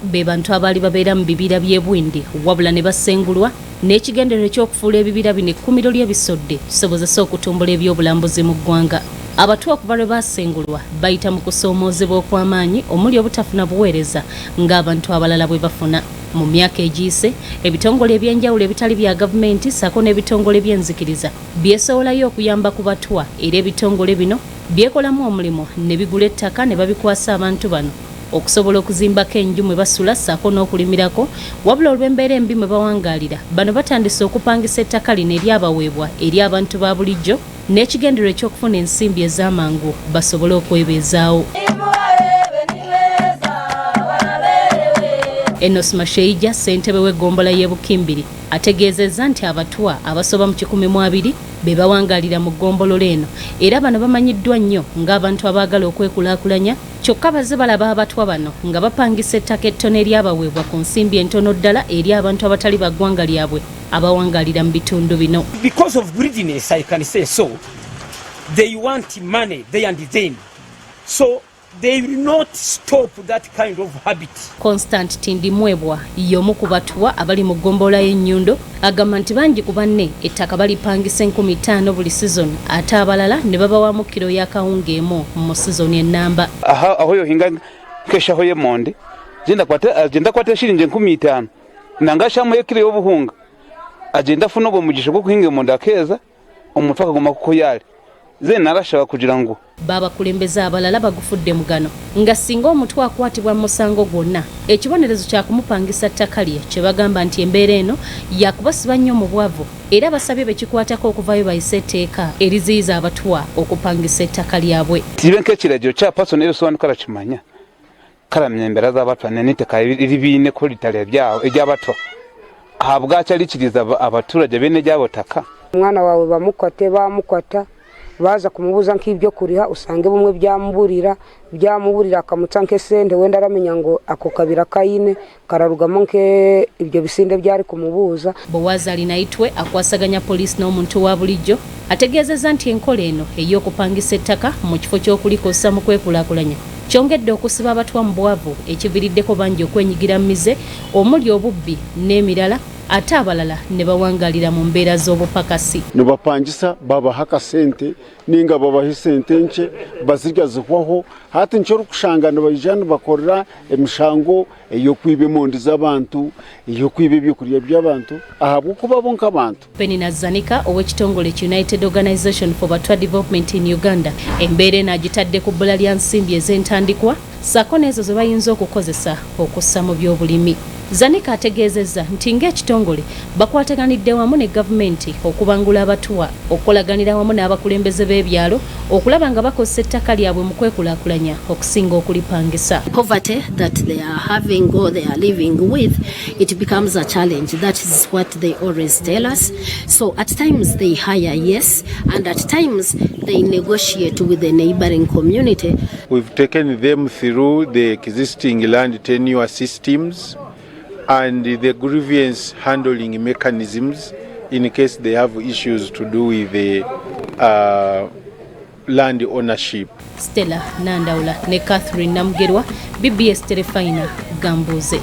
be bantu abaali babeera mu bibira by'ebwindi wabula ne basengulwa n'ekigenderero ky'okufuula ebibira bino ekkuumiro ly'ebisodde kisobozesa okutumbula ebyobulambuzi mu ggwanga. Abatwa okuva lwe basengulwa bayita mu kusoomoozebwa okw'amaanyi omuli obutafuna buweereza ng'abantu abalala bwe bafuna. Mu myaka egiyise ebitongole ebyenjawulo ebitali bya gavumenti ssaako n'ebitongole by'enzikiriza byesowolayo okuyamba ku batwa era ebitongole bino byekolamu omulimu ne bigula ettaka ne babikwasa abantu bano okusobola okuzimbako enju mwe basula ssaako n'okulimirako wabula olw'embeera embi mwe bawangaalira bano batandise okupangisa ettaka lino eryabaweebwa eri abantu ba bulijjo n'ekigenderero eky'okufuna ensimbi ez'amangu basobole okwebeezaawo. Enos Masheija ssentebe w'eggombolola y'e Bukimbiri ategeezezza nti abatwa abasoba mu 12 be bawangaalira mu ggombolola eno era bano bamanyiddwa nnyo ng'abantu abaagala okwekulaakulanya kyokka bazze balaba abatwa bano nga bapangisa ettaka ettono eryabaweebwa ku nsimbi entono ddala eri abantu abatali ba ggwanga lyabwe abawangaalira mu bitundu bino. Because of greediness, I can say so. They want money there and then. So they will not stop that kind of habit. Constant Tindimwebwa y'omu ku batwa abali mu ggombolola y'Ennyundo agamba nti bangi ku banne ettaka balipangisa 50,000 buli season ate abalala ne babawamu kiro ya kawunga emu mu season ennamba. Aho yohinga keshaho y'emonde agenda kwata shilingi 50,000 nangashamu y'ekiro y'obuhunga agenda funa omugisha gwo kuhinga emonde akeeza omuntu akagoma kukoyale ze narashaba kugira ngo babakulembeza abalala bagufudde mugano nga singa omutwe akwatibwa mu musango gwonna ekibonerezo kya kumupangisa ttaka lye kye bagamba nti embeera eno yakubasiba nnyo mu bwavu era basabye bekikwatako okuvayo bayise etteeka eriziyiza abatwa okupangisa ettaka lyabwe. Tibenke ekiragiro kya paso n'ebisobanuro kala kimanya kalamya embeera z'abatwa n'etteka eribiine ko litale byawo egy'abatwa ahabwaki alikiriza abaturage bene gyabo ttaka. Omwana wawe bamukwata baza kumubuza nk'ibyo kuriha usange bumwe byamuburira akamutsa nk'esente wenda aramenya ngo ako kabira kayine kararugamo nke ibyo bisinde byari kumubuza. Bowazi alinaitwe akwasaganya polisi n'omuntu wa bulijjo ategeezezza nti enkola eno ey'okupangisa ettaka mu kifo ky'okulikosa mu kwekulaakulanya kyongedde okusiba abatwa mu bwavu ekiviiriddeko bangi okwenyigira mu mize omuli obubbi n'emirala ate abalala ne bawangaalira mu mbeera z'obupakasi. Ne bapangisa babaha akasente ninga babaha sente nche bazirya zihwaho hati nky'orukushanga ne bayijana bakorera emishango ey'okwiba emondi z'abantu ey'okwiba ebyokulya by'abantu ahabw'okuba bonka abantu. Penina Zanika ow'ekitongole United Organization for Batwa Development in Uganda embeera eno agitadde ku bbula lya nsimbi ez'entandikwa ssaako n'ezo ze bayinza okukozesa okussa mu by'obulimi. Zanika ategeezezza nti ng'ekitongole bakwataganidde wamu ne gavumenti okubangula abatwa okukolaganira wamu n'abakulembeze b'ebyalo okulaba nga bakozesa ettaka lyabwe mu kwekulaakulanya okusinga okulipangisa. Poverty that they are having or they are living with, it becomes a challenge. That is what they always tell us. So at times they hire, yes, and at times they negotiate with the neighboring community. We've taken them through the existing land tenure systems and the grievance handling mechanisms in case they have issues to do with the land ownership. Stella Nandaula ne Catherine Namgerwa, BBS Terefayina, Gambuuze.